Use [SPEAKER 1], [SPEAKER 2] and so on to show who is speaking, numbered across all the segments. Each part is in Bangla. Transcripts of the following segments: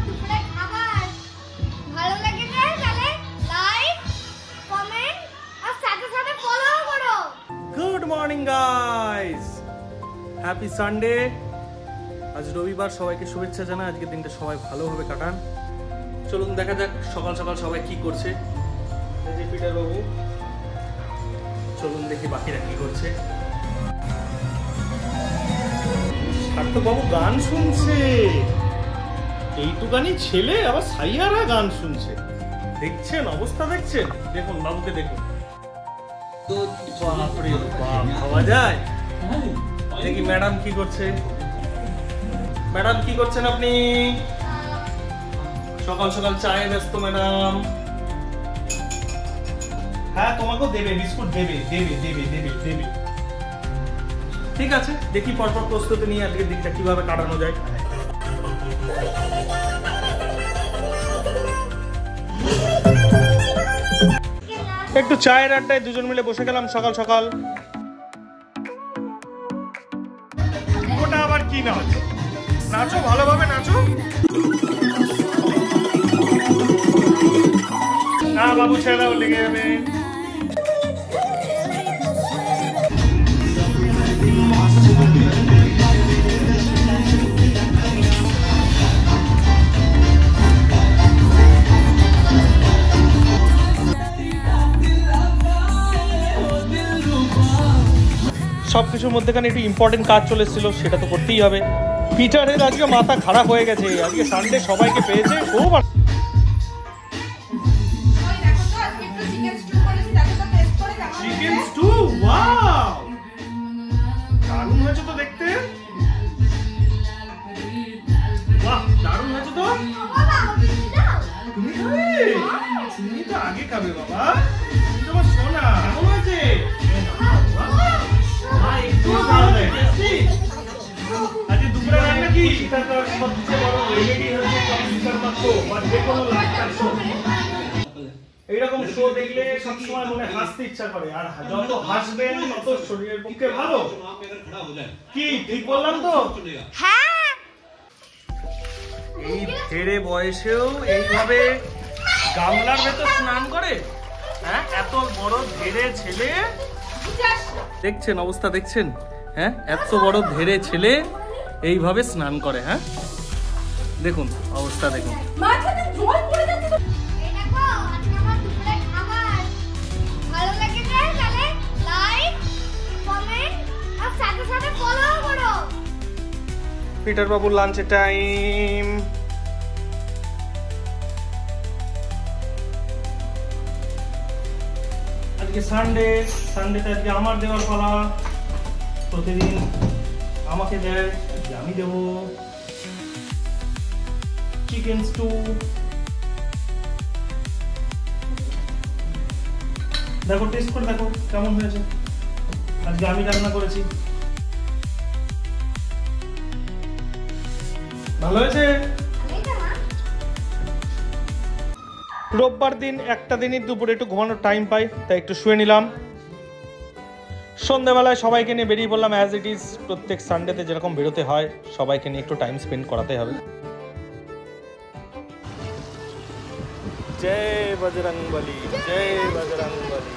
[SPEAKER 1] দুপুরে খাবার ভালো লাগে তাহলে লাইক কমেন্ট আর সাথে সাথে ফলো করো।
[SPEAKER 2] Good morning guys, happy Sunday. আজ রবিবার, সবাইকে শুভেচ্ছা জানাই। আজকের দিনটা সবাই ভালোভাবে কাটান। চলুন দেখা যাক সকাল সকাল সবাই কি করছে। এই যে পিটার বাবু, চলুন দেখি বাকিরা কি করছে। সার্থক বাবু গান শুনছে, এইটুকানি ছেলে আবার সাইয়ারা গান শুনছে। দেখছেন অবস্থা, দেখছেন? দেখুন বাবুকে দেখুন, বাপরে বাপ, ভাবা যায়। দেখি ম্যাডাম কি করছে। ম্যাডাম কি করছেন আপনি? সকাল সকাল চায়ে ব্যস্ত ম্যাডাম। হ্যাঁ, তোমাকেও দেবে, বিস্কুট দেবে দেবে দেবে দেবে দেবে। ঠিক আছে, দেখি পরপর প্রস্তুতি নিয়ে আজকের দিনটা কিভাবে কাটানো যায়। একটু চায়ের আড্ডায় দুজন মিলে বসে গেলাম সকাল সকাল। ওটা আবার কি নাচ? নাচো, ভালোভাবে নাচো। না বাবু, ছেড়ে দাও, লেগে যাবে। সবকিছুর মধ্যেখানে একটু ইম্পর্টেন্ট কাজ চলে এসেছিল, সেটা তো করতেই হবে। পিটারের আজকে মাথা খারাপ হয়ে গেছে, আজকে সানডে সবাইকে পেয়েছে খুব। চিকেন স্টু, ওয়াও, দারুণ হয়েছে তো দেখতে। বাহ, দারুণ হয়েছে তো। তুমি খাবে? তুমি তো আগে খাবে বাবা, তুমি তো আমার সোনা। কেমন হয়েছে? আজকে দুপুরে রান্না কি? সবচেয়ে বড় রেমেডি হচ্ছে কম্পিউটার তত্ত্ব বা যে কোনো লাইফস্টাইল শো। এইরকম শো দেখলে সবসময় মনে হাসতে ইচ্ছা করে, আর যত হাসবেন তত শরীরের পক্ষে ভালো। কি ঠিক বললাম তো?
[SPEAKER 1] হ্যাঁ,
[SPEAKER 2] এই ধেড়ে বয়সেও এইভাবে গামলার ভেতর স্নান করে? হ্যাঁ, এত বড় ধেড়ে ছেলে, দেখছেন অবস্থা, দেখছেন? হ্যাঁ, এত বড় ধেড়ে ছেলে এইভাবে স্নান করে। হ্যাঁ, দেখুন অবস্থা, দেখুন।
[SPEAKER 1] ভালো লাগে তাহলে লাইক কমেন্ট আর সাথে সাথে ফলো করো।
[SPEAKER 2] পিটার বাবুর লাঞ্চের টাইম। আজকে সানডেতে আজকে আমার দেওয়ার পালা। প্রতিদিন আমাকে দেয়, আজকে আমি দেবো। চিকেন স্টু, দেখো টেস্ট করে দেখো কেমন হয়েছে। আজকে আমি রান্না করেছি, ভালো হয়েছে। রোববার দিন একটা দিনই দুপুরে একটু ঘুমানোর টাইম পাই, তাই একটু শুয়ে নিলাম। সন্ধ্যাবেলায় সবাইকে নিয়ে বেরিয়ে পড়লাম, অ্যাজ ইট ইজ প্রত্যেক সানডেতে যেরকম বেরোতে হয়, সবাইকে নিয়ে একটু টাইম স্পেন্ড করাতে হবে। জয় বজরংবলী, জয় বজরংবলী।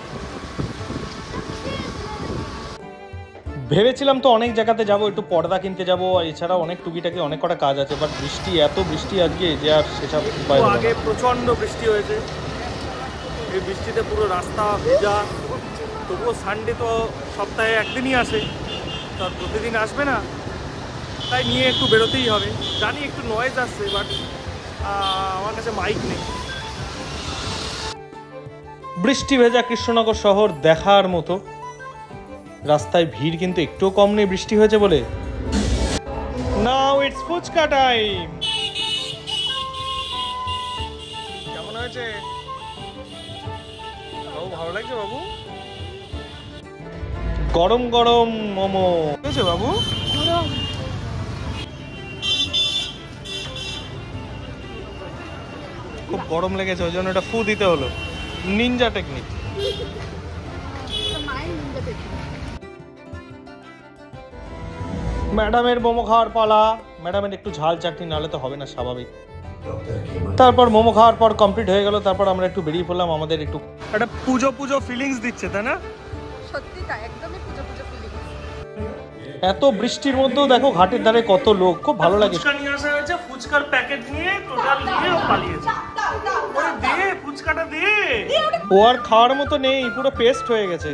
[SPEAKER 2] ভেবেছিলাম তো অনেক জায়গাতে যাব, একটু পর্দা কিনতে যাব, আর এছাড়াও অনেক টুকিটাকি অনেক কটা কাজ আছে, বাট বৃষ্টি, এত বৃষ্টি আজকে যে আর সেসব উপায় হলো না। আগে প্রচণ্ড বৃষ্টি হয়েছে, এই বৃষ্টিতে পুরো রাস্তা ভেজা। তবুও সানডে তো সপ্তাহে একদিনই আসে, তার প্রতিদিন আসবে না, তাই নিয়ে একটু বেরোতেই হবে। জানি একটু নয়েজ আসছে, বাট আমার কাছে মাইক নেই। বৃষ্টি ভেজা কৃষ্ণনগর শহর দেখার মতো। রাস্তায় ভিড় কিন্তু একটুও কম নেই বৃষ্টি হয়েছে বলে। Now it's phuchka time. কেমন হয়েছে বাবু? ভালো লাগছে বাবু? গরম গরম মোমো হয়েছে বাবু? খুব গরম লেগেছে, ওই জন্য এটা ফু দিতে হলো। Ninja technique. ম্যাডামের মোমো খাওয়ার পালা। ম্যাডামের একটু ঝাল চাটনি নাহলে তো হবে না, স্বাভাবিক। তারপর মোমো খাওয়ার পর কমপ্লিট হয়ে গেল। তারপর আমরা একটু বেরিয়ে পড়লাম, আমাদের একটু একটা পুজো পুজো ফিলিংস দিচ্ছে, তাই না?
[SPEAKER 3] সত্যি তাই, একদমই পুজো পুজো ফিলিং।
[SPEAKER 2] এত বৃষ্টির মধ্যেও দেখো ঘাটের ধারে কত লোক, খুব ভালো লাগে। ফুচকা নিয়ে আসা হয়েছে, ফুচকার প্যাকেট নিয়ে টোটাল নিয়ে পালিয়েছে। ওরে দে ফুচকাটা দে। ও আর খাওয়ার মতো নেই, পুরো পেস্ট হয়ে গেছে।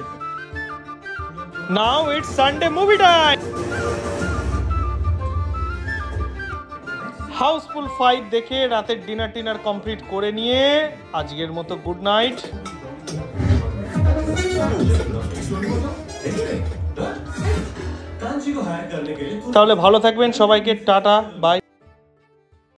[SPEAKER 2] Now it's Sunday movie time. Housefull 5 দেখে রাতের ডিনার কমপ্লিট করে নিয়ে আজকের মতো গুড নাইট। তাহলে ভালো থাকবেন, সবাইকে টাটা বাই।